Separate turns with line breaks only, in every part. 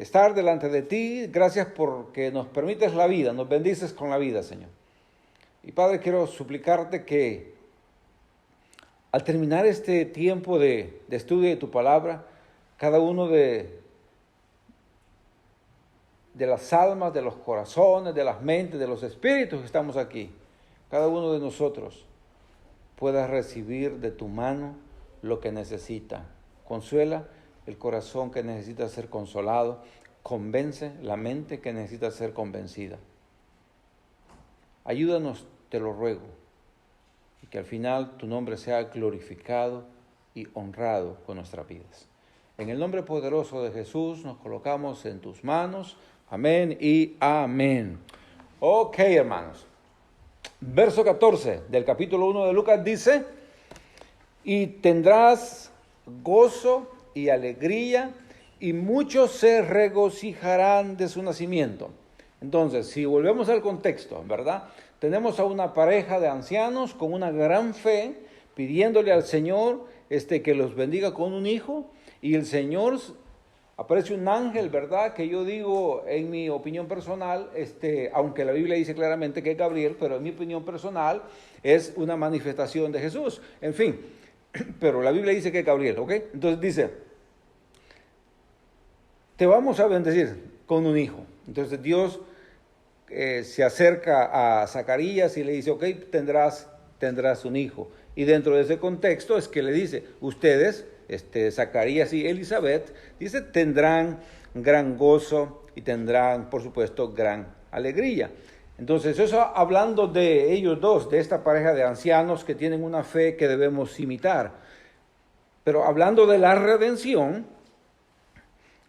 estar delante de ti. Gracias porque nos permites la vida, nos bendices con la vida, Señor. Y Padre, quiero suplicarte que al terminar este tiempo de estudio de tu palabra, cada uno de las almas, de los corazones, de las mentes, de los espíritus que estamos aquí, cada uno de nosotros pueda recibir de tu mano lo que necesita. Consuela el corazón que necesita ser consolado, convence la mente que necesita ser convencida. Ayúdanos, te lo ruego, y que al final tu nombre sea glorificado y honrado con nuestras vidas. En el nombre poderoso de Jesús nos colocamos en tus manos. Amén y amén. Ok, hermanos. Verso 14 del capítulo 1 de Lucas dice: y tendrás gozo y alegría, y muchos se regocijarán de su nacimiento. Entonces, si volvemos al contexto, ¿verdad? Tenemos a una pareja de ancianos con una gran fe, pidiéndole al Señor que los bendiga con un hijo, y el Señor aparece un ángel, ¿verdad? Que yo digo, en mi opinión personal, aunque la Biblia dice claramente que es Gabriel, pero en mi opinión personal es una manifestación de Jesús. En fin, pero la Biblia dice que es Gabriel, ¿ok? Entonces dice, te vamos a bendecir con un hijo. Entonces Dios se acerca a Zacarías y le dice, ok, tendrás un hijo. Y dentro de ese contexto es que le dice, ustedes, Zacarías y Elizabeth, dice, tendrán gran gozo y tendrán, por supuesto, gran alegría. Entonces, eso hablando de ellos dos, de esta pareja de ancianos que tienen una fe que debemos imitar. Pero hablando de la redención,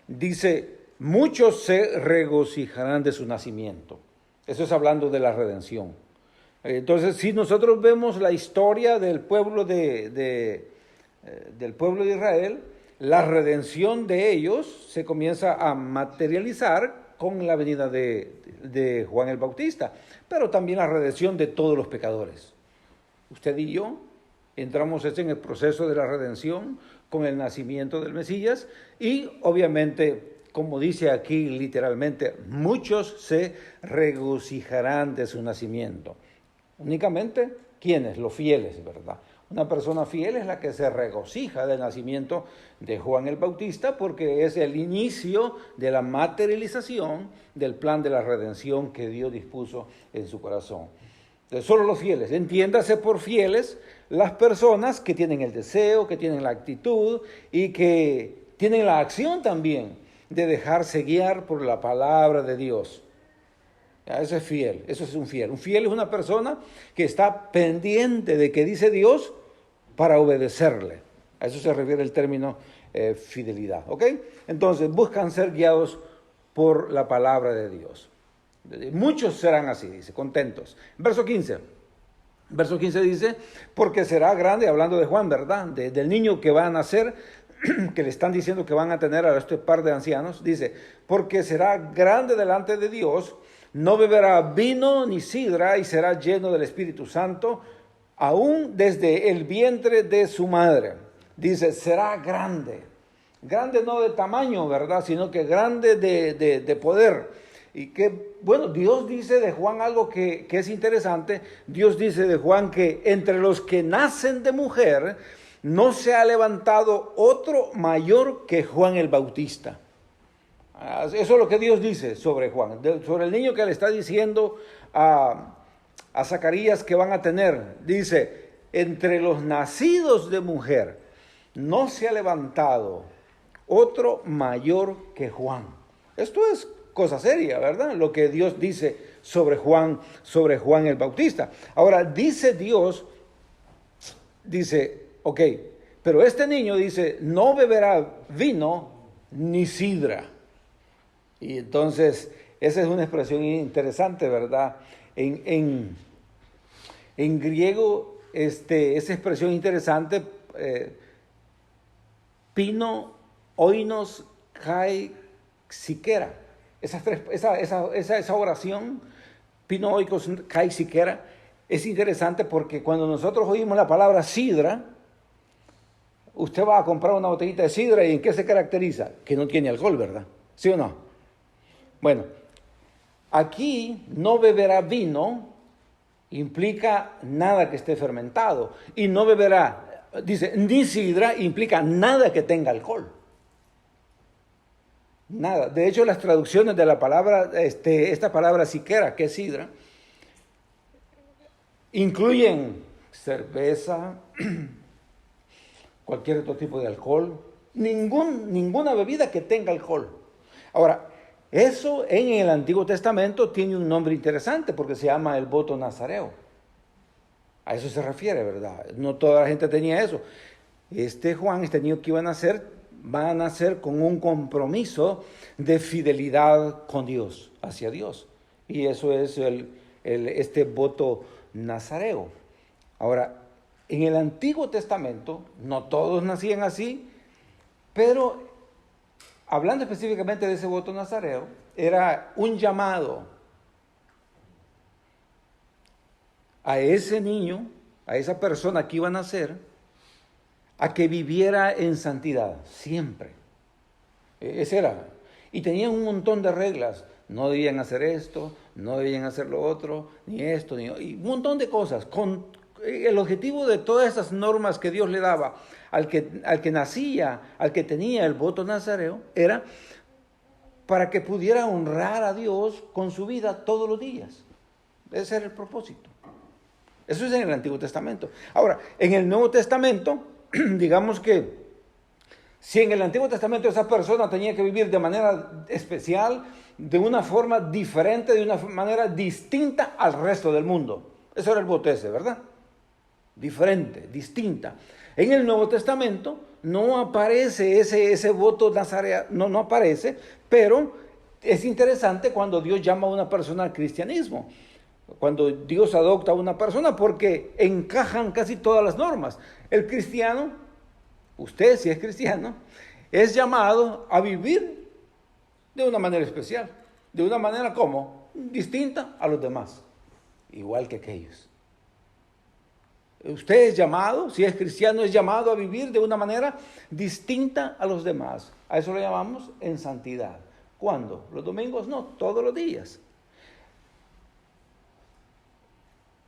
dice, muchos se regocijarán de su nacimiento. Eso es hablando de la redención. Entonces, si nosotros vemos la historia del pueblo del pueblo de Israel, la redención de ellos se comienza a materializar con la venida de Juan el Bautista, pero también la redención de todos los pecadores. Usted y yo entramos en el proceso de la redención con el nacimiento del Mesías y obviamente, como dice aquí literalmente, muchos se regocijarán de su nacimiento. Únicamente, ¿quiénes? Los fieles, ¿verdad? Una persona fiel es la que se regocija del nacimiento de Juan el Bautista porque es el inicio de la materialización del plan de la redención que Dios dispuso en su corazón. Entonces, solo los fieles, entiéndase por fieles las personas que tienen el deseo, que tienen la actitud y que tienen la acción también de dejarse guiar por la palabra de Dios. Eso es fiel, eso es un fiel. Un fiel es una persona que está pendiente de que dice Dios para obedecerle. A eso se refiere el término fidelidad, ¿ok? Entonces, buscan ser guiados por la palabra de Dios. Muchos serán así, dice, contentos. Verso 15 dice, porque será grande, hablando de Juan, ¿verdad? Del niño que va a nacer, que le están diciendo que van a tener a este par de ancianos, dice, porque será grande delante de Dios, no beberá vino ni sidra y será lleno del Espíritu Santo, aún desde el vientre de su madre. Dice, será grande. Grande no de tamaño, ¿verdad? Sino que grande de poder. Y que, bueno, Dios dice de Juan algo que es interesante. Dios dice de Juan que entre los que nacen de mujer no se ha levantado otro mayor que Juan el Bautista. Eso es lo que Dios dice sobre Juan, sobre el niño que le está diciendo a Zacarías que van a tener. Dice, entre los nacidos de mujer no se ha levantado otro mayor que Juan. Esto es cosa seria, ¿verdad? Lo que Dios dice sobre Juan el Bautista. Ahora, dice Dios, dice, ok, pero este niño dice, no beberá vino ni sidra. Y entonces, esa es una expresión interesante, ¿verdad? En griego, esa expresión interesante, pino, oinos, kai, siquera. Esa oración, pino, oikos, kai, siquera, es interesante porque cuando nosotros oímos la palabra sidra, usted va a comprar una botellita de sidra y ¿en qué se caracteriza? Que no tiene alcohol, ¿verdad? ¿Sí o no? Bueno, aquí no beberá vino, implica nada que esté fermentado. Y no beberá, dice, ni sidra, implica nada que tenga alcohol. Nada. De hecho, las traducciones de la palabra, esta palabra siquera, que es sidra, incluyen cerveza, cualquier otro tipo de alcohol, ninguna bebida que tenga alcohol. Ahora, eso en el Antiguo Testamento tiene un nombre interesante porque se llama el voto nazareo. A eso se refiere, ¿verdad? No toda la gente tenía eso. Juan, este niño que iba a nacer con un compromiso de fidelidad con Dios, hacia Dios. Y eso es este voto nazareo. Ahora, en el Antiguo Testamento, no todos nacían así, pero hablando específicamente de ese voto nazareo, era un llamado a ese niño, a esa persona que iba a nacer, a que viviera en santidad, siempre. Ese era. Y tenían un montón de reglas. No debían hacer esto, no debían hacer lo otro, ni esto, y un montón de cosas. El objetivo de todas esas normas que Dios le daba al que nacía, al que tenía el voto nazareo, era para que pudiera honrar a Dios con su vida todos los días. Ese era el propósito. Eso es en el Antiguo Testamento. Ahora, en el Nuevo Testamento, digamos que si en el Antiguo Testamento esa persona tenía que vivir de manera especial, de una forma diferente, de una manera distinta al resto del mundo. Eso era el voto ese, ¿verdad? Diferente, distinta. En el Nuevo Testamento no aparece ese voto nazareo, no aparece, pero es interesante cuando Dios llama a una persona al cristianismo, cuando Dios adopta a una persona, porque encajan casi todas las normas. El cristiano, usted si es cristiano, es llamado a vivir de una manera especial, de una manera como distinta a los demás, igual que aquellos. Usted es llamado, si es cristiano, es llamado a vivir de una manera distinta a los demás. A eso lo llamamos en santidad. ¿Cuándo? Los domingos no, todos los días.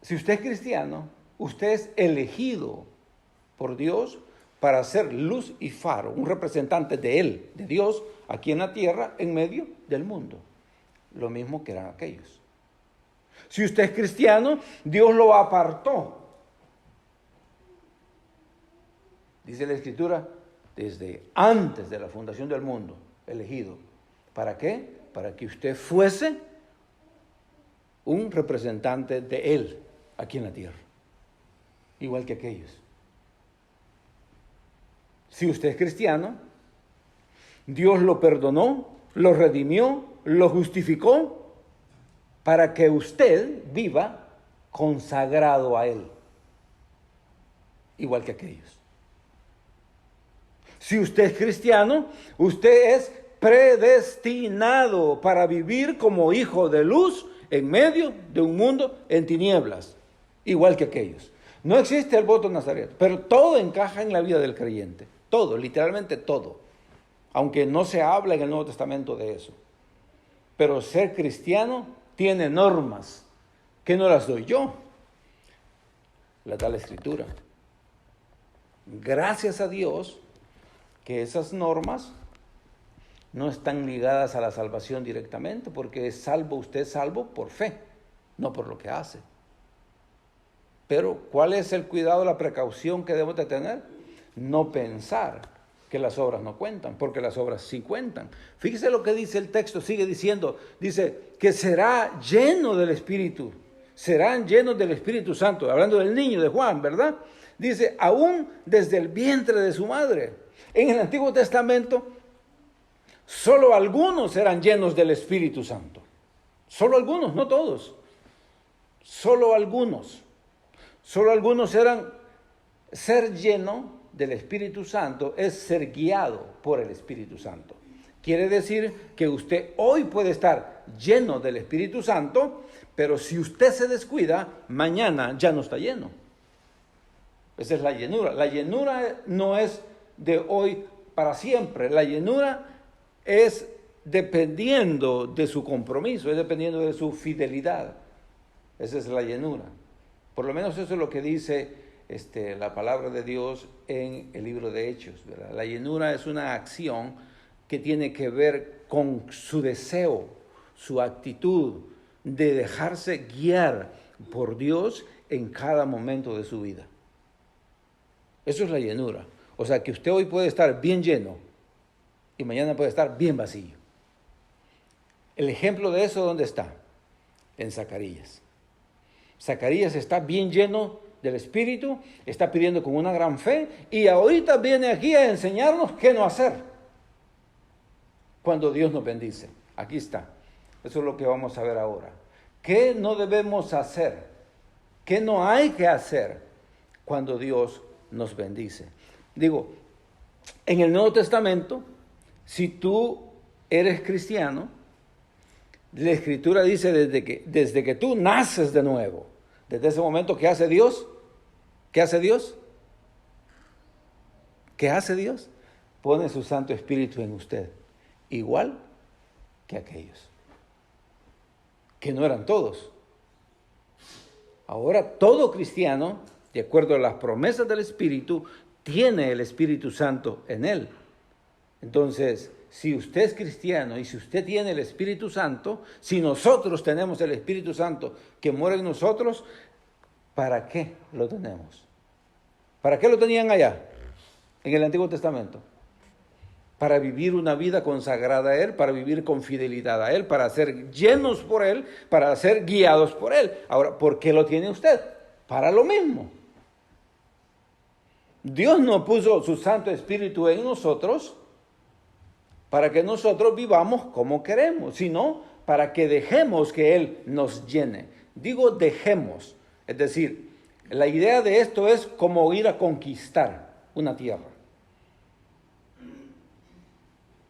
Si usted es cristiano, usted es elegido por Dios para ser luz y faro, un representante de Él, de Dios, aquí en la tierra, en medio del mundo. Lo mismo que eran aquellos. Si usted es cristiano, Dios lo apartó. Dice la Escritura, desde antes de la fundación del mundo, elegido. ¿Para qué? Para que usted fuese un representante de Él aquí en la tierra. Igual que aquellos. Si usted es cristiano, Dios lo perdonó, lo redimió, lo justificó para que usted viva consagrado a Él. Igual que aquellos. Si usted es cristiano, usted es predestinado para vivir como hijo de luz en medio de un mundo en tinieblas, igual que aquellos. No existe el voto nazareo, pero todo encaja en la vida del creyente. Todo, literalmente todo. Aunque no se habla en el Nuevo Testamento de eso. Pero ser cristiano tiene normas que no las doy yo. Las da la Escritura. Gracias a Dios que esas normas no están ligadas a la salvación directamente, porque usted es salvo por fe, no por lo que hace. Pero, ¿cuál es el cuidado, la precaución que debemos de tener? No pensar que las obras no cuentan, porque las obras sí cuentan. Fíjese lo que dice el texto, sigue diciendo, dice que será lleno del Espíritu, serán llenos del Espíritu Santo, hablando del niño de Juan, ¿verdad? Dice, aún desde el vientre de su madre. En el Antiguo Testamento, solo algunos eran llenos del Espíritu Santo. Solo algunos, no todos. Solo algunos. Solo algunos eran. Ser lleno del Espíritu Santo es ser guiado por el Espíritu Santo. Quiere decir que usted hoy puede estar lleno del Espíritu Santo, pero si usted se descuida, mañana ya no está lleno. Esa es la llenura. La llenura no es de hoy para siempre. La llenura es dependiendo de su compromiso, es dependiendo de su fidelidad. Esa es la llenura. Por lo menos eso es lo que dice la palabra de Dios en el libro de Hechos, ¿verdad? La llenura es una acción que tiene que ver con su deseo, su actitud de dejarse guiar por Dios en cada momento de su vida. Eso es la llenura. O sea, que usted hoy puede estar bien lleno y mañana puede estar bien vacío. El ejemplo de eso, ¿dónde está? En Zacarías. Zacarías está bien lleno del Espíritu, está pidiendo con una gran fe y ahorita viene aquí a enseñarnos qué no hacer cuando Dios nos bendice. Aquí está. Eso es lo que vamos a ver ahora. ¿Qué no debemos hacer? ¿Qué no hay que hacer cuando Dios nos bendice? Digo, en el Nuevo Testamento, si tú eres cristiano, la Escritura dice desde que tú naces de nuevo, desde ese momento, ¿qué hace Dios? ¿Qué hace Dios? ¿Qué hace Dios? Pone su Santo Espíritu en usted, igual que aquellos, que no eran todos. Ahora todo cristiano, de acuerdo a las promesas del Espíritu, tiene el Espíritu Santo en él. Entonces, si usted es cristiano y si usted tiene el Espíritu Santo, si nosotros tenemos el Espíritu Santo que mora en nosotros, ¿para qué lo tenemos? ¿Para qué lo tenían allá, en el Antiguo Testamento? Para vivir una vida consagrada a Él, para vivir con fidelidad a Él, para ser llenos por Él, para ser guiados por Él. Ahora, ¿por qué lo tiene usted? Para lo mismo. Dios no puso su Santo Espíritu en nosotros para que nosotros vivamos como queremos, sino para que dejemos que Él nos llene. Digo dejemos, es decir, la idea de esto es como ir a conquistar una tierra.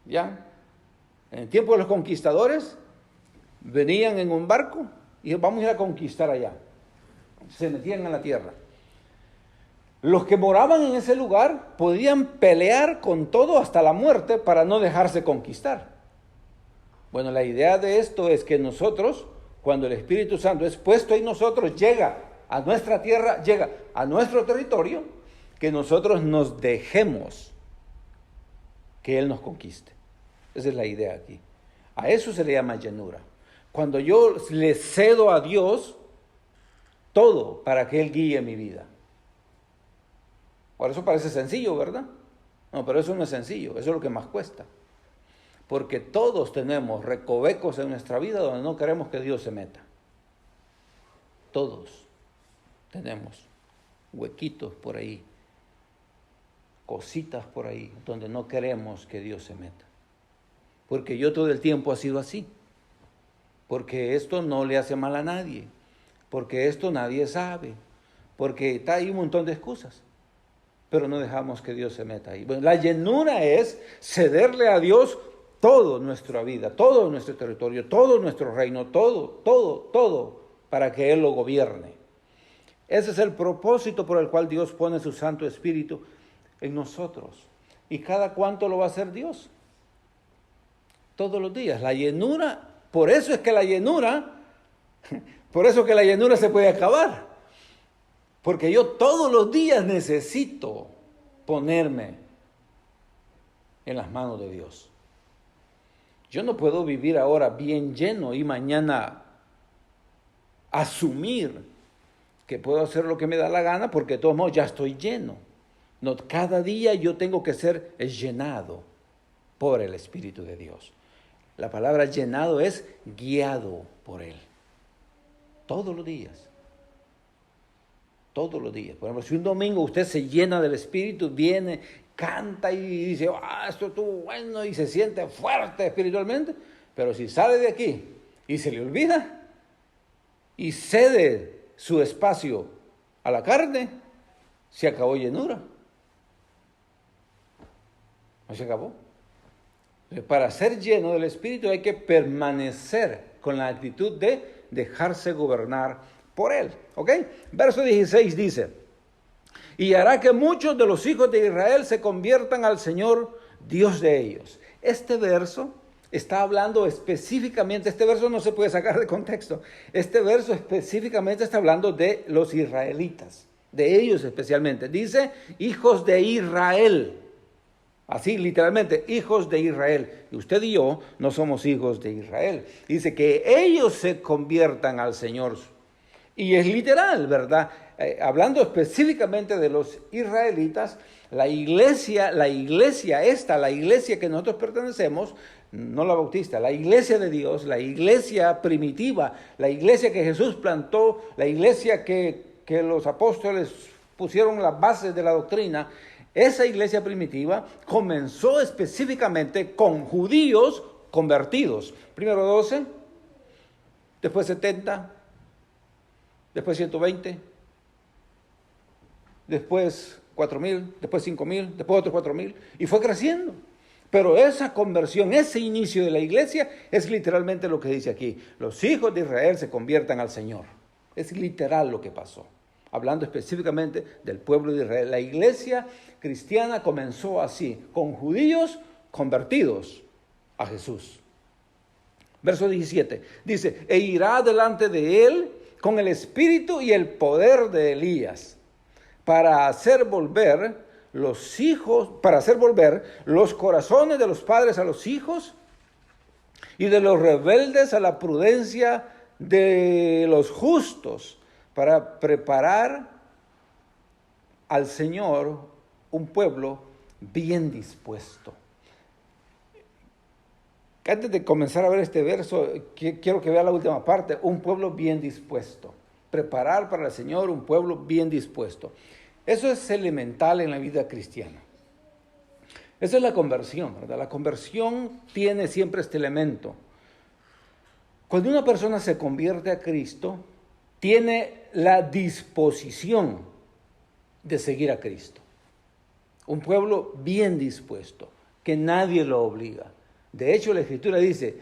¿Ya? En el tiempo de los conquistadores, venían en un barco y vamos a ir a conquistar allá. Se metían en la tierra. Los que moraban en ese lugar podían pelear con todo hasta la muerte para no dejarse conquistar. Bueno, la idea de esto es que nosotros, cuando el Espíritu Santo es puesto en nosotros, llega a nuestra tierra, llega a nuestro territorio, que nosotros nos dejemos que Él nos conquiste. Esa es la idea aquí. A eso se le llama llenura. Cuando yo le cedo a Dios todo para que Él guíe mi vida. Por eso parece sencillo, ¿verdad? No, pero eso no es sencillo, eso es lo que más cuesta. Porque todos tenemos recovecos en nuestra vida donde no queremos que Dios se meta. Todos tenemos huequitos por ahí, cositas por ahí, donde no queremos que Dios se meta. Porque yo todo el tiempo ha sido así. Porque esto no le hace mal a nadie. Porque esto nadie sabe. Porque está ahí un montón de excusas. Pero no dejamos que Dios se meta ahí. Bueno, la llenura es cederle a Dios toda nuestra vida, todo nuestro territorio, todo nuestro reino, todo, para que Él lo gobierne. Ese es el propósito por el cual Dios pone su Santo Espíritu en nosotros. ¿Y cada cuánto lo va a hacer Dios? Todos los días. La llenura, por eso es que la llenura se puede acabar. Porque yo todos los días necesito ponerme en las manos de Dios. Yo no puedo vivir ahora bien lleno y mañana asumir que puedo hacer lo que me da la gana porque de todos modos ya estoy lleno. No, cada día yo tengo que ser llenado por el Espíritu de Dios. La palabra llenado es guiado por Él. Todos los días. Todos los días. Por ejemplo, si un domingo usted se llena del Espíritu, viene, canta y dice, esto estuvo bueno y se siente fuerte espiritualmente, pero si sale de aquí y se le olvida y cede su espacio a la carne, se acabó llenura. No se acabó. Para ser lleno del Espíritu hay que permanecer con la actitud de dejarse gobernar por Él. ¿Ok? Verso 16 dice, y hará que muchos de los hijos de Israel se conviertan al Señor Dios de ellos. Este verso está hablando específicamente, este verso no se puede sacar de contexto, este verso específicamente está hablando de los israelitas, de ellos especialmente. Dice, hijos de Israel, así literalmente, hijos de Israel. Y usted y yo no somos hijos de Israel. Dice que ellos se conviertan al Señor. Y es literal, ¿verdad? Hablando específicamente de los israelitas, la iglesia que nosotros pertenecemos, no la bautista, la iglesia de Dios, la iglesia primitiva, la iglesia que Jesús plantó, la iglesia que los apóstoles pusieron las bases de la doctrina, esa iglesia primitiva comenzó específicamente con judíos convertidos. Primero 12, después 70, después 120, después 4,000, después 5,000, después otros 4,000, y fue creciendo. Pero esa conversión, ese inicio de la iglesia, es literalmente lo que dice aquí. Los hijos de Israel se conviertan al Señor. Es literal lo que pasó. Hablando específicamente del pueblo de Israel. La iglesia cristiana comenzó así, con judíos convertidos a Jesús. Verso 17, dice, e irá delante de él con el espíritu y el poder de Elías, para hacer volver los corazones de los padres a los hijos y de los rebeldes a la prudencia de los justos, para preparar al Señor un pueblo bien dispuesto. Antes de comenzar a ver este verso, quiero que vea la última parte, un pueblo bien dispuesto. Preparar para el Señor un pueblo bien dispuesto. Eso es elemental en la vida cristiana. Esa es la conversión, ¿verdad? La conversión tiene siempre este elemento. Cuando una persona se convierte a Cristo, tiene la disposición de seguir a Cristo. Un pueblo bien dispuesto, que nadie lo obliga. De hecho, la Escritura dice,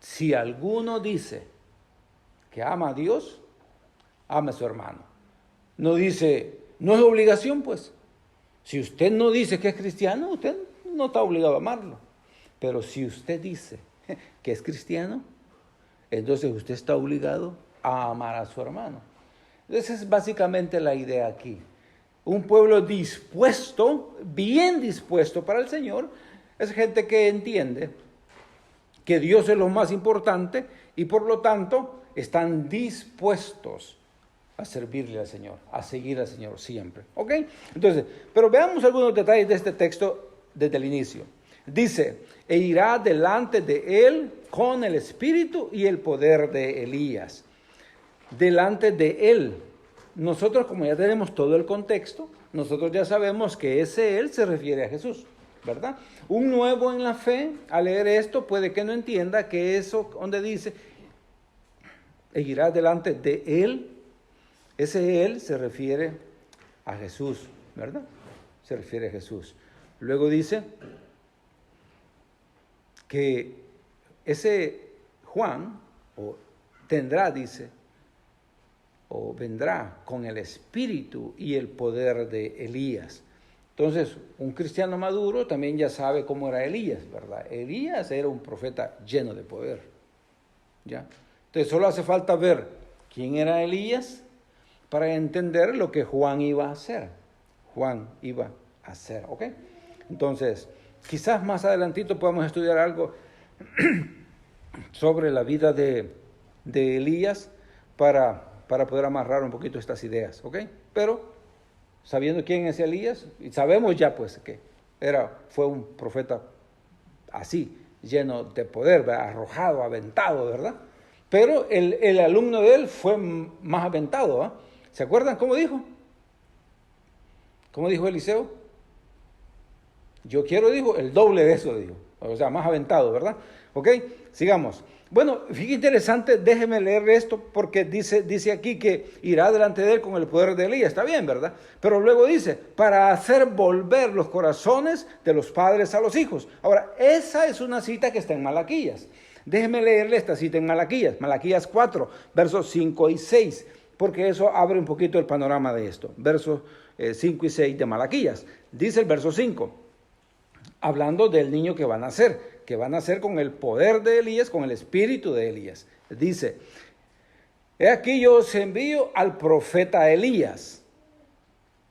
si alguno dice que ama a Dios, ama a su hermano. No dice, no es obligación, pues. Si usted no dice que es cristiano, usted no está obligado a amarlo. Pero si usted dice que es cristiano, entonces usted está obligado a amar a su hermano. Esa es básicamente la idea aquí. Un pueblo dispuesto, bien dispuesto para el Señor, es gente que entiende que Dios es lo más importante y por lo tanto están dispuestos a servirle al Señor, a seguir al Señor siempre. ¿Ok? Entonces, pero veamos algunos detalles de este texto desde el inicio. Dice, e irá delante de él con el espíritu y el poder de Elías. Delante de él. Nosotros, como ya tenemos todo el contexto, nosotros ya sabemos que ese él se refiere a Jesús, ¿verdad? Un nuevo en la fe, al leer esto, puede que no entienda que eso donde dice, e irá delante de él, ese él se refiere a Jesús, ¿verdad? Se refiere a Jesús. Luego dice que ese Juan, o vendrá con el espíritu y el poder de Elías. Entonces, un cristiano maduro también ya sabe cómo era Elías, ¿verdad? Elías era un profeta lleno de poder, ¿ya? Entonces, solo hace falta ver quién era Elías para entender lo que Juan iba a hacer. Juan iba a hacer, ¿ok? Entonces, quizás más adelantito podamos estudiar algo sobre la vida de Elías para poder amarrar un poquito estas ideas, ¿ok? Pero, sabiendo quién es Elías, y sabemos ya pues que fue un profeta así, lleno de poder, ¿verdad? Arrojado, aventado, ¿verdad? Pero el alumno de él fue más aventado, ¿ah? ¿Se acuerdan cómo dijo? ¿Cómo dijo Eliseo? Yo quiero, dijo, el doble de eso, dijo. O sea, más aventado, ¿verdad? ¿Ok? Sigamos. Bueno, fíjate interesante, déjeme leer esto porque dice aquí que irá delante de él con el poder de Elías. Está bien, ¿verdad? Pero luego dice, para hacer volver los corazones de los padres a los hijos. Ahora, esa es una cita que está en Malaquías. Déjeme leerle esta cita en Malaquías. Malaquías 4, versos 5 y 6. Porque eso abre un poquito el panorama de esto. Versos 5 y 6 de Malaquías. Dice el verso 5, hablando del niño que va a nacer. que van a ser con el poder de Elías, con el espíritu de Elías. Dice, he aquí yo os envío al profeta Elías.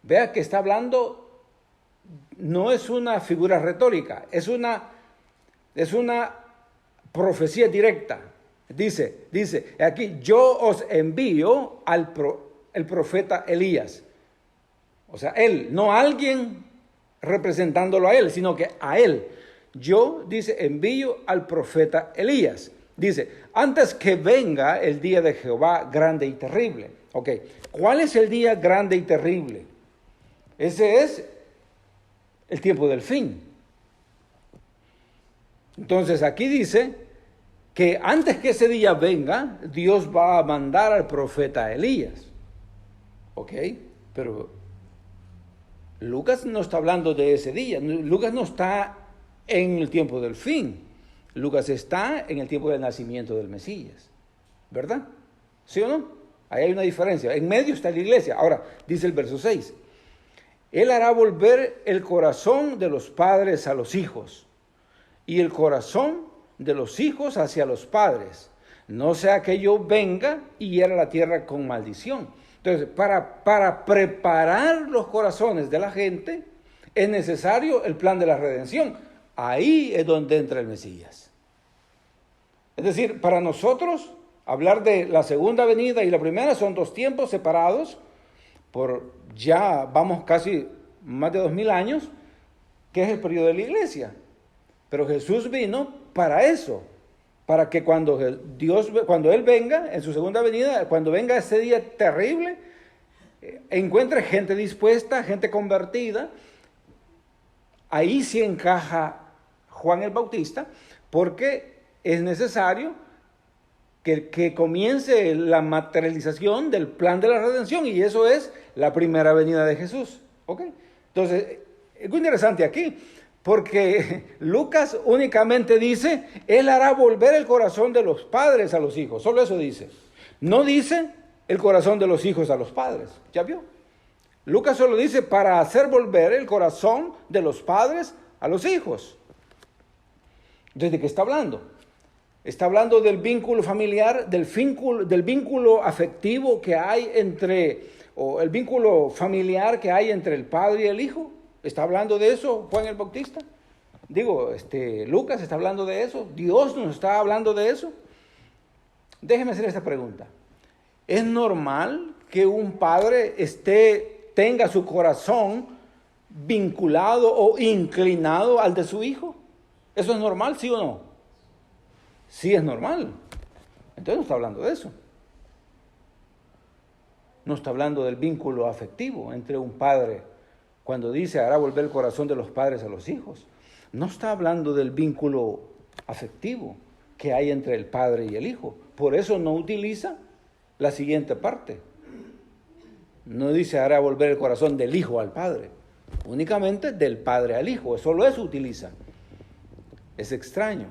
Vea que está hablando, no es una figura retórica, es una profecía directa. Dice, aquí yo os envío el profeta Elías. O sea, él, no alguien representándolo a él, sino que a él. Yo, dice, envío al profeta Elías. Dice, antes que venga el día de Jehová grande y terrible. Ok, ¿cuál es el día grande y terrible? Ese es el tiempo del fin. Entonces aquí dice que antes que ese día venga, Dios va a mandar al profeta Elías. ¿Ok? Pero Lucas no está hablando de ese día. Lucas no está en el tiempo del fin. Lucas está en el tiempo del nacimiento del Mesías. ¿Verdad? ¿Sí o no? Ahí hay una diferencia. En medio está la iglesia. Ahora, dice el verso 6. Él hará volver el corazón de los padres a los hijos y el corazón de los hijos hacia los padres, no sea que yo venga y hiera la tierra con maldición. Entonces, para preparar los corazones de la gente, es necesario el plan de la redención. Ahí es donde entra el Mesías. Es decir, para nosotros, hablar de la segunda venida y la primera son dos tiempos separados, ya vamos casi más de 2000 años, que es el periodo de la iglesia. Pero Jesús vino para eso, para que cuando Él venga, en su segunda venida, cuando venga ese día terrible, encuentre gente dispuesta, gente convertida. Ahí sí encaja Juan el Bautista, porque es necesario que comience la materialización del plan de la redención, y eso es la primera venida de Jesús. ¿Ok? Entonces, es muy interesante aquí, porque Lucas únicamente dice, Él hará volver el corazón de los padres a los hijos. Solo eso dice. No dice el corazón de los hijos a los padres. ¿Ya vio? Lucas solo dice para hacer volver el corazón de los padres a los hijos. Entonces, ¿de qué está hablando? Está hablando del vínculo familiar, del vínculo afectivo que hay o el vínculo familiar que hay entre el padre y el hijo. ¿Está hablando de eso Juan el Bautista? Lucas está hablando de eso. Dios nos está hablando de eso. Déjeme hacer esta pregunta. ¿Es normal que un padre tenga su corazón vinculado o inclinado al de su hijo? ¿Eso es normal, sí o no? Sí es normal. Entonces no está hablando de eso. No está hablando del vínculo afectivo entre un padre. Cuando dice hará volver el corazón de los padres a los hijos, no está hablando del vínculo afectivo que hay entre el padre y el hijo. Por eso no utiliza la siguiente parte. No dice hará volver el corazón del hijo al padre, únicamente del padre al hijo. Solo eso utiliza. Es extraño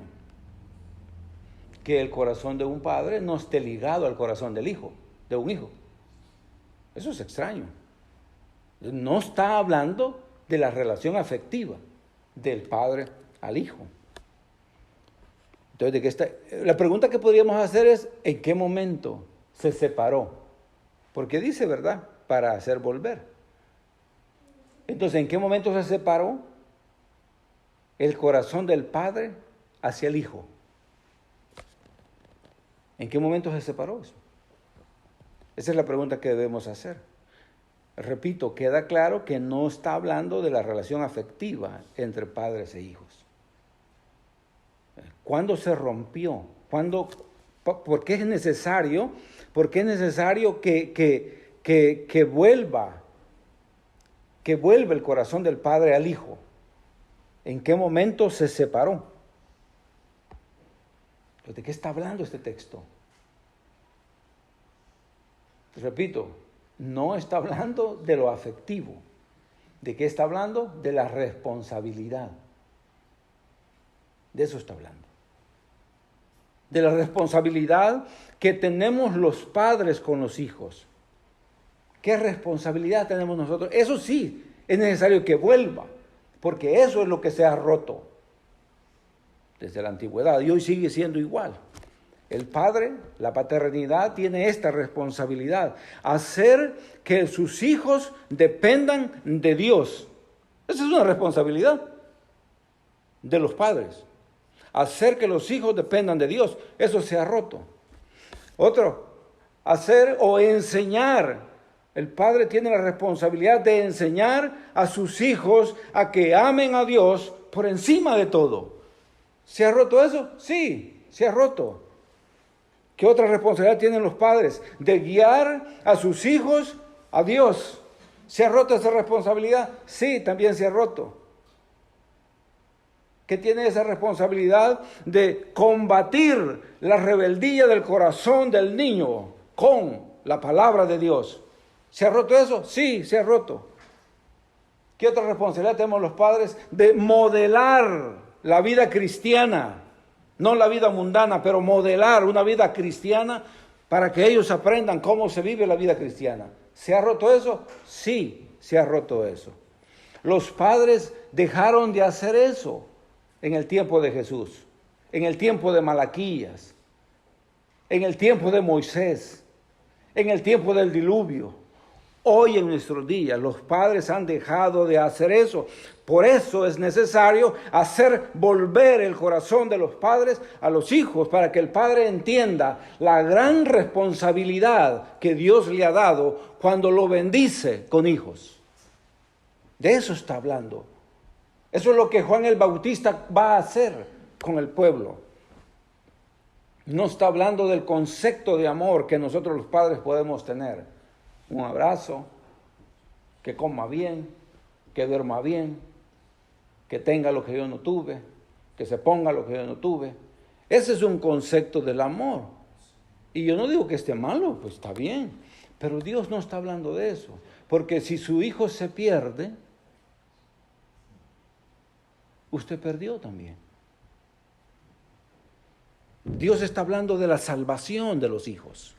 que el corazón de un padre no esté ligado al corazón del hijo, de un hijo. Eso es extraño. No está hablando de la relación afectiva del padre al hijo. Entonces, la pregunta que podríamos hacer es, ¿en qué momento se separó? Porque dice, ¿verdad? Para hacer volver. Entonces, ¿en qué momento se separó el corazón del padre hacia el hijo? ¿En qué momento se separó eso? Esa es la pregunta que debemos hacer. Repito, queda claro que no está hablando de la relación afectiva entre padres e hijos. ¿Cuándo se rompió? ¿Por qué es necesario? ¿Por qué es necesario que vuelva el corazón del padre al hijo? ¿En qué momento se separó? ¿De qué está hablando este texto? Repito, no está hablando de lo afectivo. ¿De qué está hablando? De la responsabilidad. De eso está hablando. De la responsabilidad que tenemos los padres con los hijos. ¿Qué responsabilidad tenemos nosotros? Eso sí, es necesario que vuelva, porque eso es lo que se ha roto. desde la antigüedad y hoy sigue siendo igual. El padre, la paternidad, tiene esta responsabilidad, hacer que sus hijos dependan de Dios. Esa es una responsabilidad de los padres, hacer que los hijos dependan de Dios. Eso se ha roto. Otro, hacer o enseñar. El padre tiene la responsabilidad de enseñar a sus hijos a que amen a Dios por encima de todo. ¿Se ha roto eso? Sí, se ha roto. ¿Qué otra responsabilidad tienen los padres? De guiar a sus hijos a Dios. ¿Se ha roto esa responsabilidad? Sí, también se ha roto. ¿Qué tiene esa responsabilidad? De combatir la rebeldía del corazón del niño con la palabra de Dios. ¿Se ha roto eso? Sí, se ha roto. ¿Qué otra responsabilidad tenemos los padres? De modelar la vida cristiana. No la vida mundana, pero modelar una vida cristiana para que ellos aprendan cómo se vive la vida cristiana. ¿Se ha roto eso? Sí, se ha roto eso. Los padres dejaron de hacer eso en el tiempo de Jesús, en el tiempo de Malaquías, en el tiempo de Moisés, en el tiempo del diluvio. Hoy en nuestros días los padres han dejado de hacer eso. Por eso es necesario hacer volver el corazón de los padres a los hijos para que el padre entienda la gran responsabilidad que Dios le ha dado cuando lo bendice con hijos. De eso está hablando. Eso es lo que Juan el Bautista va a hacer con el pueblo. No está hablando del concepto de amor que nosotros los padres podemos tener. Un abrazo, que coma bien, que duerma bien, que tenga lo que yo no tuve, que se ponga lo que yo no tuve. Ese es un concepto del amor. Y yo no digo que esté malo, pues está bien. Pero Dios no está hablando de eso. Porque si su hijo se pierde, usted perdió también. Dios está hablando de la salvación de los hijos.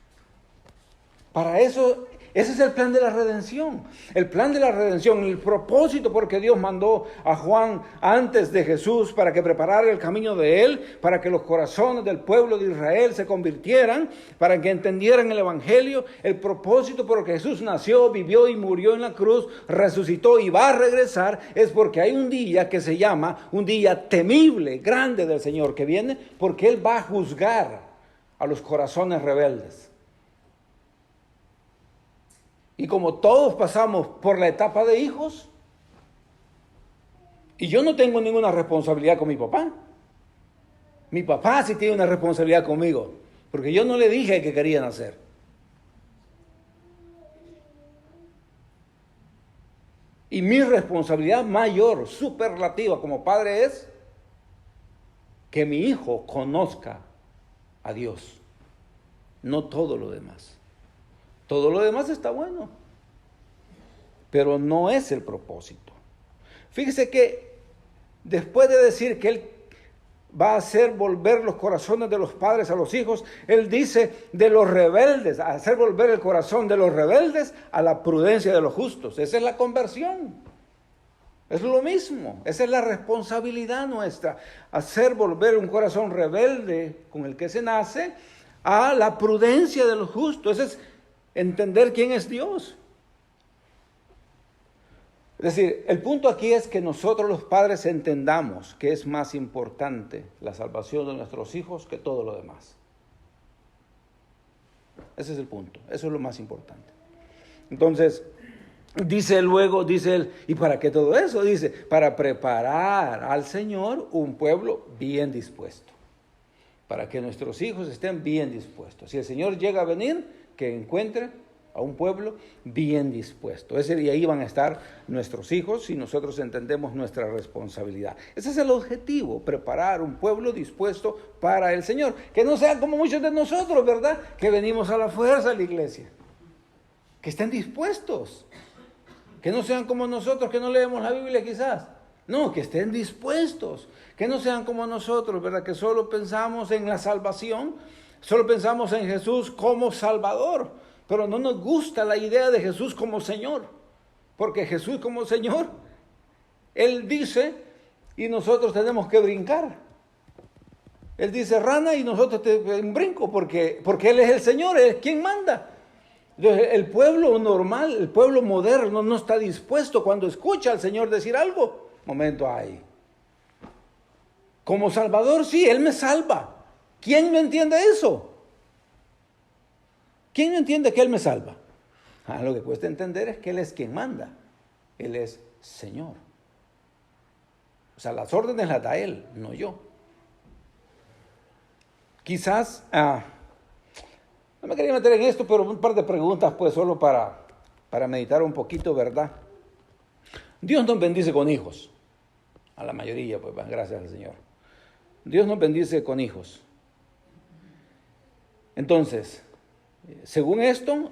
Para eso, ese es el plan de la redención. El plan de la redención, el propósito porque Dios mandó a Juan antes de Jesús para que preparara el camino de él, para que los corazones del pueblo de Israel se convirtieran, para que entendieran el evangelio. El propósito por el que Jesús nació, vivió y murió en la cruz, resucitó y va a regresar, es porque hay un día que se llama un día temible, grande del Señor que viene, porque Él va a juzgar a los corazones rebeldes. Y como todos pasamos por la etapa de hijos, y yo no tengo ninguna responsabilidad con mi papá. Mi papá sí tiene una responsabilidad conmigo, porque yo no le dije que querían hacer. Y mi responsabilidad mayor, superlativa como padre es que mi hijo conozca a Dios, no todo lo demás. Todo lo demás está bueno, pero no es el propósito. Fíjese que después de decir que Él va a hacer volver los corazones de los padres a los hijos, Él dice de los rebeldes, a hacer volver el corazón de los rebeldes a la prudencia de los justos. Esa es la conversión. Es lo mismo, esa es la responsabilidad nuestra, hacer volver un corazón rebelde con el que se nace a la prudencia de los justos. Ese es entender quién es Dios. Es decir, el punto aquí es que nosotros los padres entendamos que es más importante la salvación de nuestros hijos que todo lo demás. Ese es el punto, eso es lo más importante. Entonces, dice él, ¿y para qué todo eso? Dice, para preparar al Señor un pueblo bien dispuesto. Para que nuestros hijos estén bien dispuestos. Si el Señor llega a venir, que encuentre a un pueblo bien dispuesto. Ese día ahí van a estar nuestros hijos si nosotros entendemos nuestra responsabilidad. Ese es el objetivo, preparar un pueblo dispuesto para el Señor. Que no sean como muchos de nosotros, ¿verdad? Que venimos a la fuerza a la iglesia. Que estén dispuestos. Que no sean como nosotros, que no leemos la Biblia quizás. No, que estén dispuestos. Que no sean como nosotros, ¿verdad? Que solo pensamos en la salvación. Solo pensamos en Jesús como Salvador, pero no nos gusta la idea de Jesús como Señor, porque Jesús como Señor, Él dice, y nosotros tenemos que brincar, Él dice rana y nosotros un brinco porque Él es el Señor, Él es quien manda. Entonces, el pueblo normal, el pueblo moderno no está dispuesto cuando escucha al Señor decir algo. Momento hay. Como Salvador, sí, Él me salva. ¿Quién no entiende eso? ¿Quién no entiende que Él me salva? Lo que cuesta entender es que Él es quien manda. Él es Señor. O sea, las órdenes las da Él, no yo. Quizás, no me quería meter en esto, pero un par de preguntas, pues, solo para meditar un poquito, ¿verdad? Dios nos bendice con hijos. A la mayoría, pues, gracias al Señor. Dios nos bendice con hijos. Entonces, según esto,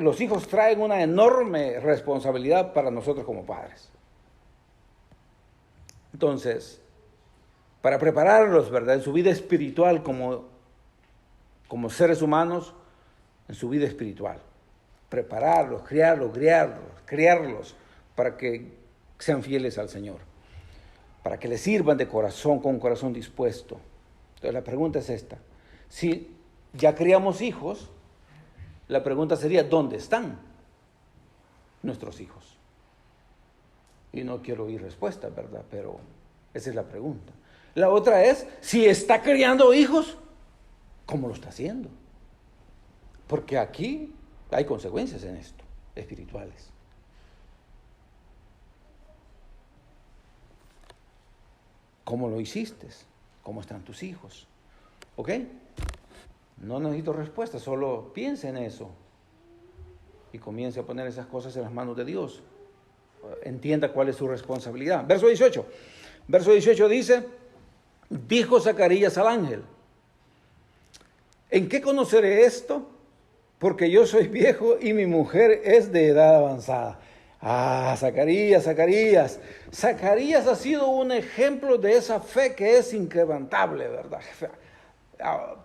los hijos traen una enorme responsabilidad para nosotros como padres. Entonces, para prepararlos, ¿verdad?, en su vida espiritual como seres humanos, en su vida espiritual. Prepararlos, criarlos para que sean fieles al Señor. Para que les sirvan de corazón, con un corazón dispuesto. Entonces la pregunta es esta. Si ya criamos hijos, la pregunta sería, ¿dónde están nuestros hijos? Y no quiero oír respuestas, ¿verdad? Pero esa es la pregunta. La otra es, si está criando hijos, ¿cómo lo está haciendo? Porque aquí hay consecuencias en esto, espirituales. ¿Cómo lo hiciste? ¿Cómo están tus hijos? ¿Ok? No necesito respuesta, solo piense en eso y comience a poner esas cosas en las manos de Dios. Entienda cuál es su responsabilidad. Verso 18. Verso 18 dice, dijo Zacarías al ángel, ¿en qué conoceré esto? Porque yo soy viejo y mi mujer es de edad avanzada. Zacarías. Zacarías ha sido un ejemplo de esa fe que es inquebrantable, ¿verdad?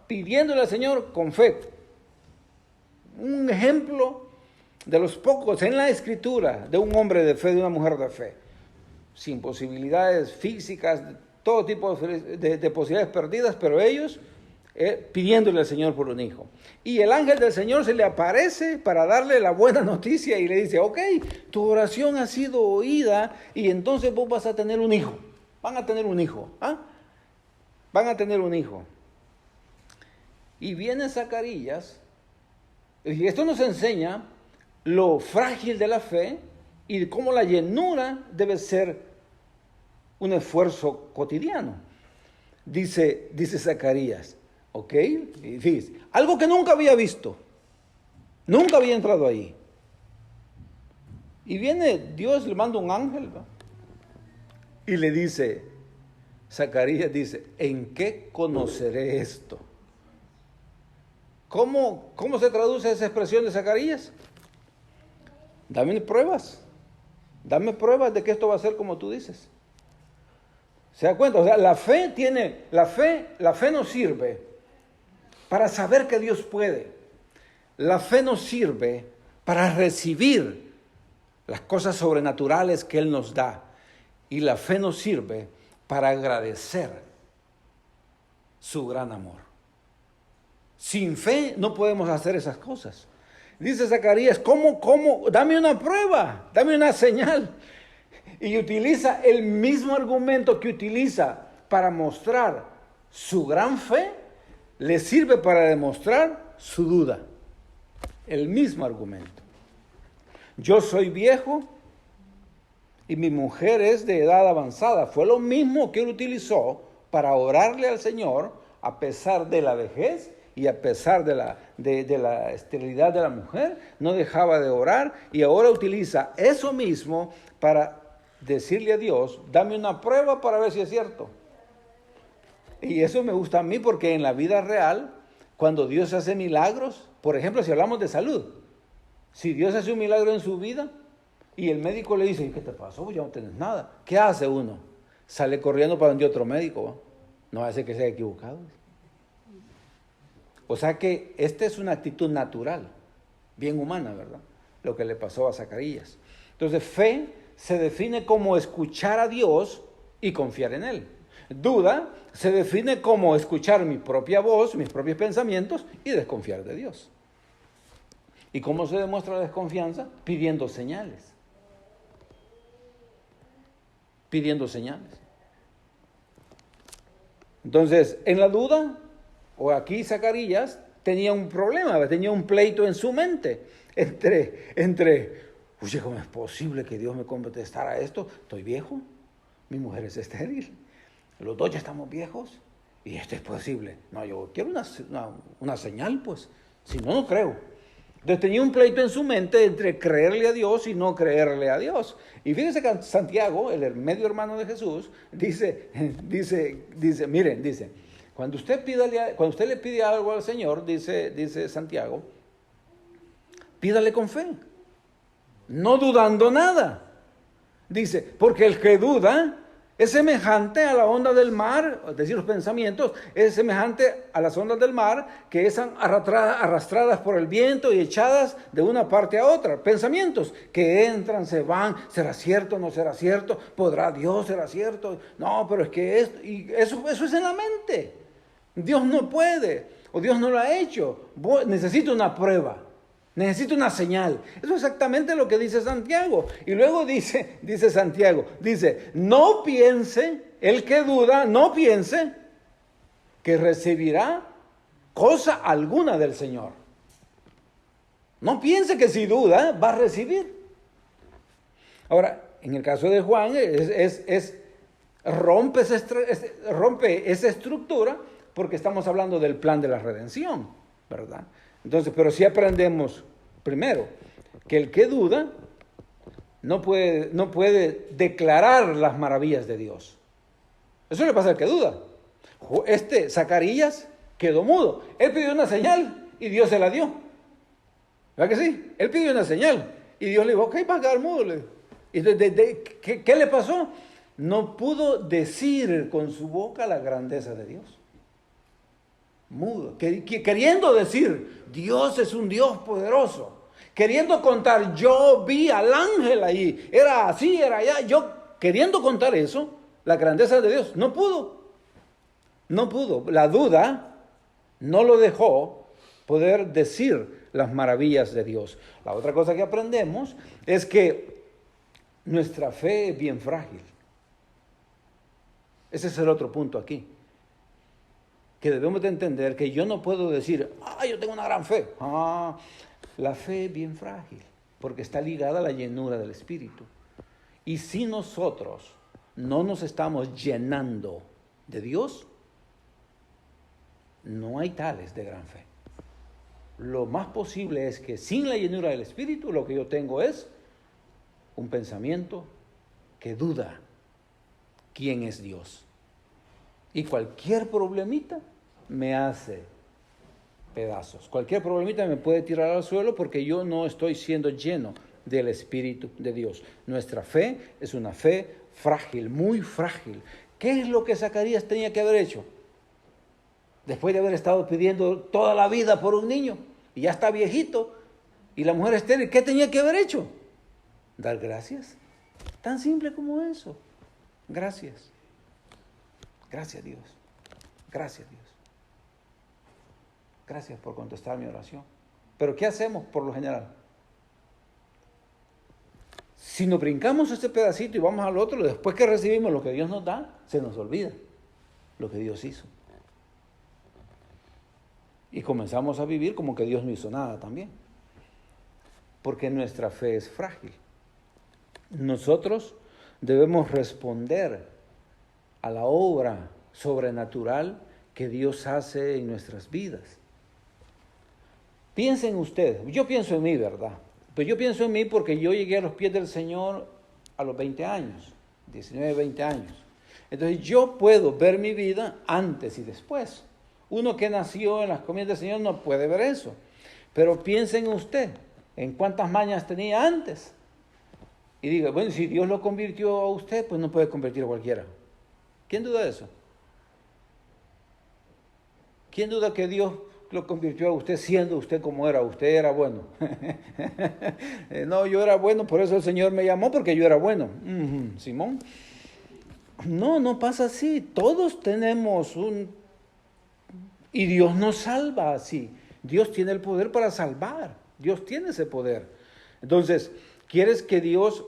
Pidiéndole al Señor con fe. Un ejemplo de los pocos en la Escritura de un hombre de fe, de una mujer de fe. Sin posibilidades físicas, todo tipo de posibilidades perdidas, pero ellos pidiéndole al Señor por un hijo. Y el ángel del Señor se le aparece para darle la buena noticia y le dice, ok, tu oración ha sido oída y entonces vos vas a tener un hijo. Van a tener un hijo. Van a tener un hijo. Y viene Zacarías, y esto nos enseña lo frágil de la fe y cómo la llenura debe ser un esfuerzo cotidiano. Dice Zacarías, ¿ok? Y fíjese, algo que nunca había visto, nunca había entrado ahí. Y viene Dios, le manda un ángel, ¿va? Y le dice, Zacarías dice, ¿en qué conoceré esto? ¿Cómo se traduce esa expresión de Zacarías? Dame pruebas de que esto va a ser como tú dices. ¿Se da cuenta? O sea, la fe nos sirve para saber que Dios puede. La fe nos sirve para recibir las cosas sobrenaturales que Él nos da. Y la fe nos sirve para agradecer su gran amor. Sin fe no podemos hacer esas cosas. Dice Zacarías, ¿cómo? Dame una prueba, dame una señal. Y utiliza el mismo argumento que utiliza para mostrar su gran fe, le sirve para demostrar su duda. El mismo argumento. Yo soy viejo y mi mujer es de edad avanzada. Fue lo mismo que él utilizó para orarle al Señor a pesar de la vejez y a pesar de la esterilidad de la mujer. No dejaba de orar y ahora utiliza eso mismo para decirle a Dios, dame una prueba para ver si es cierto. Y eso me gusta a mí porque en la vida real, cuando Dios hace milagros, por ejemplo, si hablamos de salud, si Dios hace un milagro en su vida y el médico le dice, ¿qué te pasó? Ya no tienes nada. ¿Qué hace uno? Sale corriendo para donde otro médico, ¿va? No hace que sea equivocado. O sea que esta es una actitud natural, bien humana, ¿verdad? Lo que le pasó a Zacarías. Entonces, fe se define como escuchar a Dios y confiar en Él. Duda se define como escuchar mi propia voz, mis propios pensamientos y desconfiar de Dios. ¿Y cómo se demuestra la desconfianza? Pidiendo señales. Pidiendo señales. Entonces, en la duda, o aquí Zacarías tenía un problema, tenía un pleito en su mente oye, ¿cómo es posible que Dios me contestara esto? Estoy viejo, mi mujer es estéril, los dos ya estamos viejos, y esto es posible. No, yo quiero una señal, pues, si no, no creo. Entonces tenía un pleito en su mente entre creerle a Dios y no creerle a Dios. Y fíjense que Santiago, el medio hermano de Jesús, dice, miren, cuando usted le pide algo al Señor, dice Santiago, pídale con fe, no dudando nada. Dice, porque el que duda es semejante a la onda del mar, es decir, los pensamientos, es semejante a las ondas del mar que están arrastradas por el viento y echadas de una parte a otra. Pensamientos que entran, se van, ¿será cierto, no será cierto? ¿Podrá Dios, será cierto? No, pero es que eso es en la mente. Dios no puede, o Dios no lo ha hecho. Necesito una prueba. Necesito una señal. Eso es exactamente lo que dice Santiago. Y luego dice Santiago, no piense, el que duda, no piense que recibirá cosa alguna del Señor. No piense que si duda va a recibir. Ahora, en el caso de Juan, rompe esa estructura porque estamos hablando del plan de la redención, ¿verdad? Entonces, pero si aprendemos, primero, que el que duda no puede declarar las maravillas de Dios. Eso le pasa al que duda. Zacarías quedó mudo. Él pidió una señal y Dios se la dio. ¿Verdad que sí? Él pidió una señal y Dios le dijo, ok, va a quedar mudo. ¿Y qué le pasó? No pudo decir con su boca la grandeza de Dios. Mudo, queriendo decir, Dios es un Dios poderoso, queriendo contar, yo vi al ángel ahí, era así, era allá, queriendo contar eso, la grandeza de Dios, no pudo, la duda no lo dejó poder decir las maravillas de Dios. La otra cosa que aprendemos es que nuestra fe es bien frágil. Ese es el otro punto aquí. Que debemos de entender que yo no puedo decir, yo tengo una gran fe. La fe es bien frágil, porque está ligada a la llenura del Espíritu. Y si nosotros no nos estamos llenando de Dios, no hay tales de gran fe. Lo más posible es que sin la llenura del Espíritu, lo que yo tengo es un pensamiento que duda quién es Dios. Y cualquier problemita me hace pedazos. Cualquier problemita me puede tirar al suelo porque yo no estoy siendo lleno del Espíritu de Dios. Nuestra fe es una fe frágil, muy frágil. ¿Qué es lo que Zacarías tenía que haber hecho? Después de haber estado pidiendo toda la vida por un niño y ya está viejito y la mujer estéril, ¿qué tenía que haber hecho? Dar gracias. Tan simple como eso. Gracias. Gracias Dios, gracias Dios, gracias por contestar mi oración. Pero ¿qué hacemos por lo general? Si nos brincamos este pedacito y vamos al otro, después que recibimos lo que Dios nos da, se nos olvida lo que Dios hizo. Y comenzamos a vivir como que Dios no hizo nada también. Porque nuestra fe es frágil. Nosotros debemos responder a la obra sobrenatural que Dios hace en nuestras vidas. Piensen ustedes, yo pienso en mí, ¿verdad? Pero yo pienso en mí porque yo llegué a los pies del Señor a los 20 años, 19, 20 años. Entonces yo puedo ver mi vida antes y después. Uno que nació en las comidas del Señor no puede ver eso. Pero piensen usted, en cuántas mañas tenía antes. Y diga, bueno, si Dios lo convirtió a usted, pues no puede convertir a cualquiera. ¿Quién duda de eso? ¿Quién duda que Dios lo convirtió a usted siendo usted como era? Usted era bueno. No, yo era bueno, por eso el Señor me llamó, porque yo era bueno. Simón. No, no pasa así. Todos tenemos y Dios nos salva así. Dios tiene el poder para salvar. Dios tiene ese poder. Entonces, ¿quieres que Dios...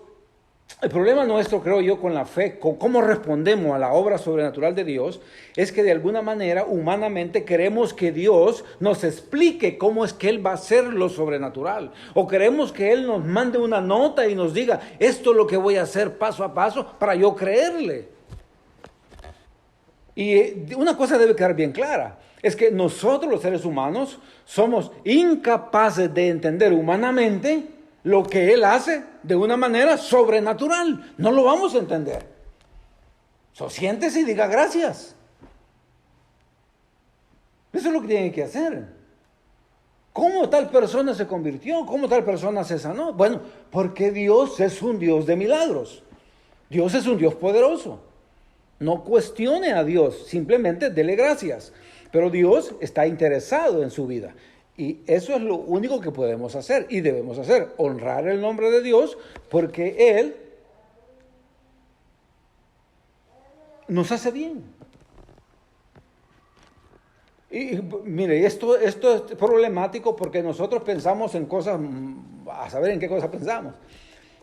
El problema nuestro, creo yo, con la fe, con cómo respondemos a la obra sobrenatural de Dios, es que de alguna manera, humanamente, queremos que Dios nos explique cómo es que Él va a hacer lo sobrenatural. O queremos que Él nos mande una nota y nos diga, esto es lo que voy a hacer paso a paso para yo creerle. Y una cosa debe quedar bien clara, es que nosotros los seres humanos somos incapaces de entender humanamente lo que Él hace de una manera sobrenatural. No lo vamos a entender. Siéntese y diga gracias. Eso es lo que tiene que hacer. ¿Cómo tal persona se convirtió? ¿Cómo tal persona se sanó? Bueno, porque Dios es un Dios de milagros. Dios es un Dios poderoso. No cuestione a Dios, simplemente dele gracias. Pero Dios está interesado en su vida. Y eso es lo único que podemos hacer y debemos hacer. Honrar el nombre de Dios porque Él nos hace bien. Y mire, esto es problemático porque nosotros pensamos en cosas, a saber en qué cosas pensamos.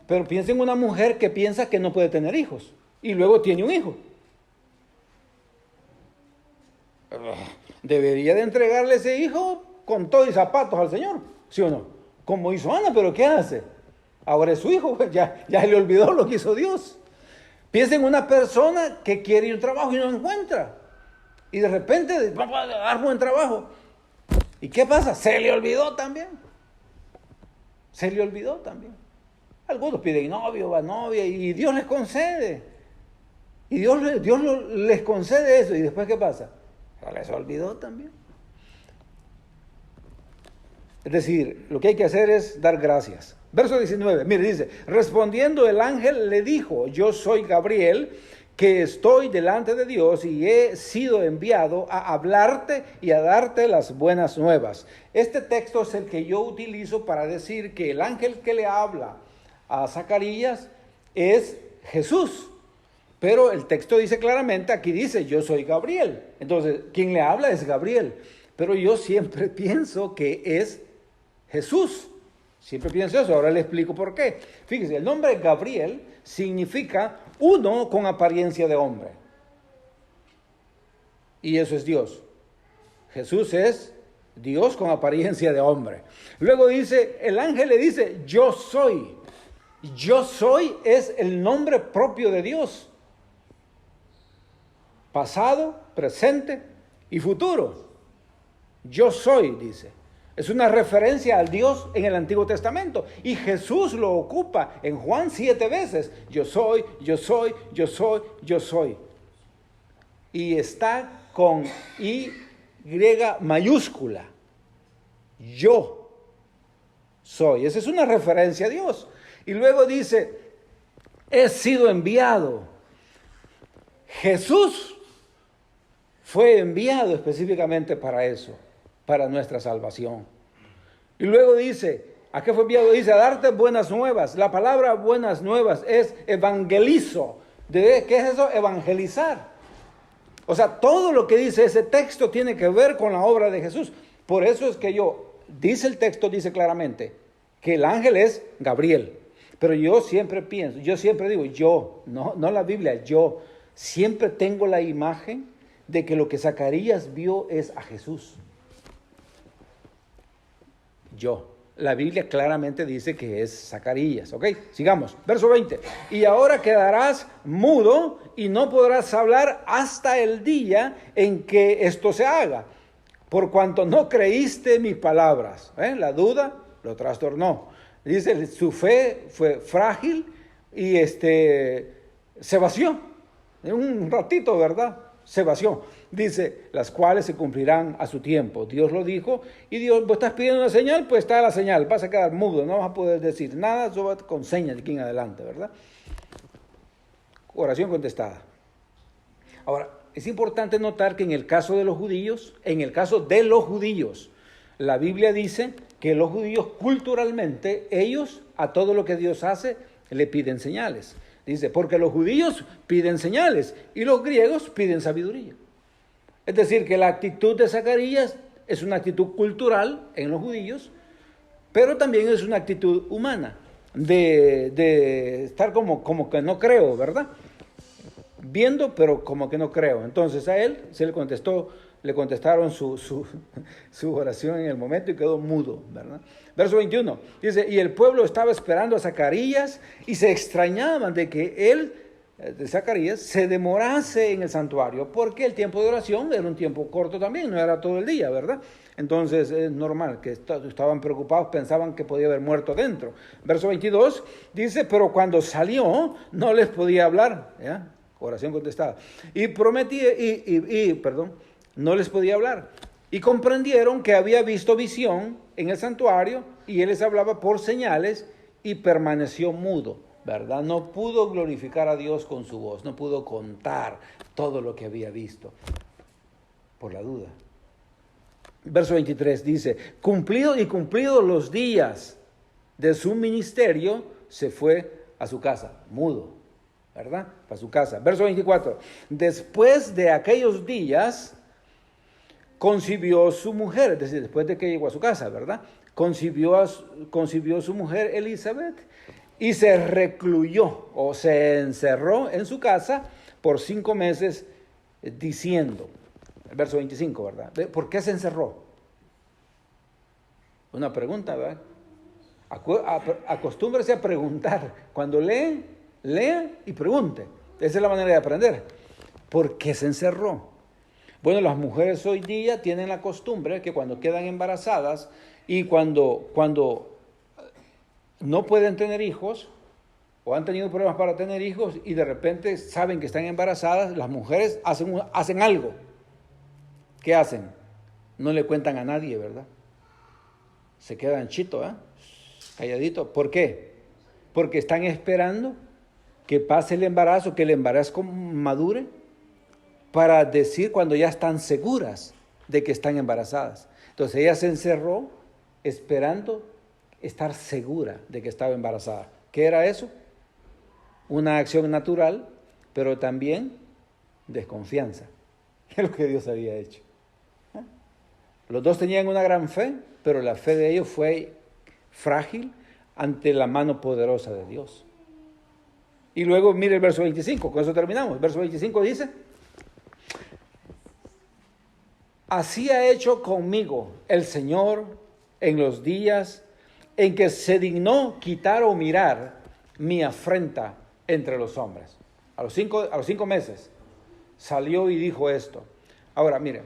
Pero piensa en una mujer que piensa que no puede tener hijos y luego tiene un hijo. Debería de entregarle ese hijo con todo y zapatos al Señor, ¿sí o no? Como hizo Ana, pero ¿qué hace? Ahora es su hijo, ya le olvidó lo que hizo Dios. Piensa en una persona que quiere un trabajo y no lo encuentra. Y de repente va a dar buen trabajo. ¿Y qué pasa? Se le olvidó también. Se le olvidó también. Algunos piden novio, va novia y Dios les concede. Y Dios les concede eso. ¿Y después qué pasa? Se les olvidó también. Es decir, lo que hay que hacer es dar gracias. Verso 19, mire, dice, respondiendo el ángel le dijo, yo soy Gabriel, que estoy delante de Dios y he sido enviado a hablarte y a darte las buenas nuevas. Este texto es el que yo utilizo para decir que el ángel que le habla a Zacarías es Jesús. Pero el texto dice claramente, aquí dice, yo soy Gabriel. Entonces, quien le habla es Gabriel. Pero yo siempre pienso que es Jesús. Siempre pienso eso, ahora le explico por qué. Fíjese, el nombre Gabriel significa uno con apariencia de hombre. Y eso es Dios. Jesús es Dios con apariencia de hombre. Luego dice, el ángel le dice, yo soy. Yo soy es el nombre propio de Dios. Pasado, presente y futuro. Yo soy, dice. Es una referencia al Dios en el Antiguo Testamento. Y Jesús lo ocupa en Juan 7 veces. Yo soy, yo soy, yo soy, yo soy. Y está con Y mayúscula. Yo soy. Esa es una referencia a Dios. Y luego dice, he sido enviado. Jesús fue enviado específicamente para eso, para nuestra salvación. Y luego dice, ¿a qué fue enviado? Dice, a darte buenas nuevas. La palabra buenas nuevas es evangelizo. ¿Qué es eso? Evangelizar. O sea, todo lo que dice ese texto tiene que ver con la obra de Jesús. Por eso es que dice el texto, dice claramente, que el ángel es Gabriel. Pero yo siempre pienso, yo siempre digo, no la Biblia, yo siempre tengo la imagen de que lo que Zacarías vio es a Jesús. La Biblia claramente dice que es Zacarías, ¿ok? Sigamos, verso 20. Y ahora quedarás mudo y no podrás hablar hasta el día en que esto se haga, por cuanto no creíste mis palabras. La duda lo trastornó. Dice, su fe fue frágil y se vació. En un ratito, ¿verdad? Se vació. Dice, las cuales se cumplirán a su tiempo. Dios lo dijo y Dios, vos estás pidiendo una señal, pues está la señal. Vas a quedar mudo, no vas a poder decir nada, solo con señas de aquí en adelante, ¿verdad? Oración contestada. Ahora, es importante notar que en el caso de los judíos, la Biblia dice que los judíos culturalmente, ellos a todo lo que Dios hace, le piden señales. Dice, porque los judíos piden señales y los griegos piden sabiduría. Es decir, que la actitud de Zacarías es una actitud cultural en los judíos, pero también es una actitud humana, de estar como que no creo, ¿verdad? Viendo, pero como que no creo. Entonces a él le contestaron su oración en el momento y quedó mudo, ¿verdad? Verso 21, dice, y el pueblo estaba esperando a Zacarías y se extrañaban de que él, de Zacarías, se demorase en el santuario, porque el tiempo de oración era un tiempo corto también, no era todo el día, ¿verdad? Entonces es normal que estaban preocupados, pensaban que podía haber muerto dentro. Verso 22 dice, pero cuando salió no les podía hablar, ¿ya? Oración contestada. Y prometía, no les podía hablar. Y comprendieron que había visto visión en el santuario y él les hablaba por señales y permaneció mudo, ¿verdad? No pudo glorificar a Dios con su voz, no pudo contar todo lo que había visto por la duda. Verso 23 dice, cumplidos los días de su ministerio, se fue a su casa, mudo, ¿verdad? Para su casa. Verso 24, después de aquellos días, concibió su mujer, es decir, después de que llegó a su casa, ¿verdad? Concibió su mujer Elizabeth y se recluyó o se encerró en su casa por 5 meses diciendo, el verso 25, ¿verdad? ¿Por qué se encerró? Una pregunta, ¿verdad? Acostúmbrese a preguntar. Cuando lea y pregunte. Esa es la manera de aprender. ¿Por qué se encerró? Bueno, las mujeres hoy día tienen la costumbre que cuando quedan embarazadas y cuando no pueden tener hijos o han tenido problemas para tener hijos y de repente saben que están embarazadas, las mujeres hacen algo. ¿Qué hacen? No le cuentan a nadie, ¿verdad? Se quedan chito, calladito. ¿Por qué? Porque están esperando que pase el embarazo, que el embarazo madure, para decir cuando ya están seguras de que están embarazadas. Entonces ella se encerró esperando estar segura de que estaba embarazada. ¿Qué era eso? Una acción natural, pero también desconfianza. Es lo que Dios había hecho. Los dos tenían una gran fe, pero la fe de ellos fue frágil ante la mano poderosa de Dios. Y luego mire el verso 25, con eso terminamos. El verso 25 dice, así ha hecho conmigo el Señor en los días en que se dignó quitar o mirar mi afrenta entre los hombres. A los 5 meses salió y dijo esto. Ahora, mire,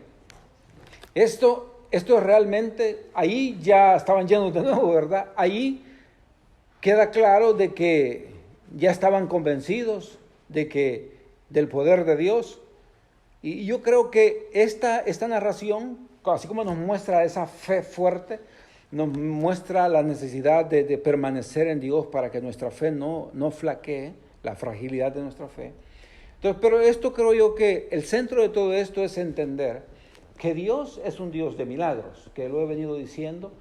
esto es realmente, ahí ya estaban llenos de nuevo, ¿verdad? Ahí queda claro de que ya estaban convencidos del poder de Dios. Y yo creo que esta narración, así como nos muestra esa fe fuerte, nos muestra la necesidad de permanecer en Dios para que nuestra fe no flaquee, la fragilidad de nuestra fe. Entonces, pero esto creo yo que el centro de todo esto es entender que Dios es un Dios de milagros, que lo he venido diciendo,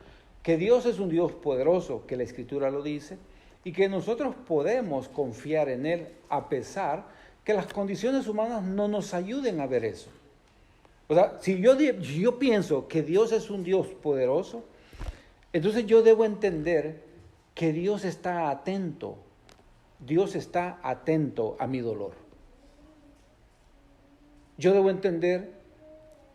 que Dios es un Dios poderoso, que la Escritura lo dice, y que nosotros podemos confiar en Él a pesar que las condiciones humanas no nos ayuden a ver eso. O sea, si yo pienso que Dios es un Dios poderoso, entonces yo debo entender que Dios está atento a mi dolor. Yo debo entender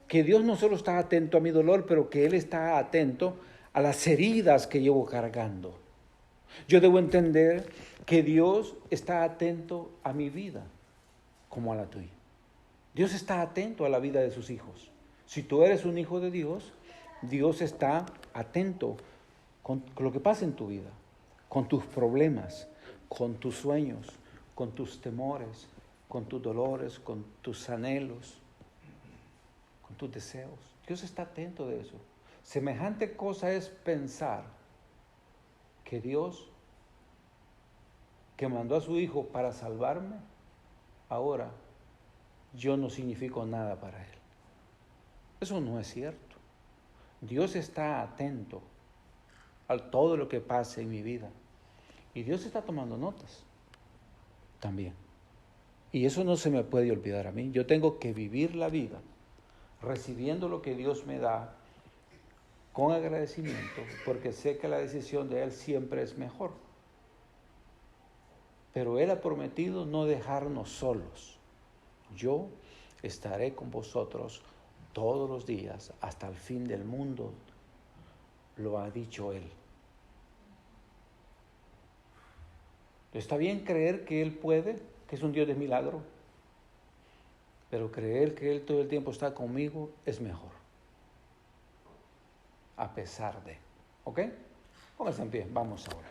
que Dios no solo está atento a mi dolor, pero que Él está atento a las heridas que llevo cargando. Yo debo entender que Dios está atento a mi vida, como a la tuya. Dios está atento a la vida de sus hijos. Si tú eres un hijo de Dios, Dios está atento con lo que pasa en tu vida, con tus problemas, con tus sueños, con tus temores, con tus dolores, con tus anhelos, con tus deseos. Dios está atento de eso. Semejante cosa es pensar que Dios, que mandó a su Hijo para salvarme, ahora yo no significo nada para Él. Eso no es cierto. Dios está atento a todo lo que pase en mi vida. Y Dios está tomando notas. también. Y eso no se me puede olvidar a mí. Yo tengo que vivir la vida recibiendo lo que Dios me da con agradecimiento, porque sé que la decisión de Él siempre es mejor. Pero Él ha prometido no dejarnos solos. Yo estaré con vosotros todos los días hasta el fin del mundo, lo ha dicho Él. Está bien creer que Él puede, que es un Dios de milagro, pero creer que Él todo el tiempo está conmigo es mejor, a pesar de. ¿Ok? Pónganse en pie, vamos ahora.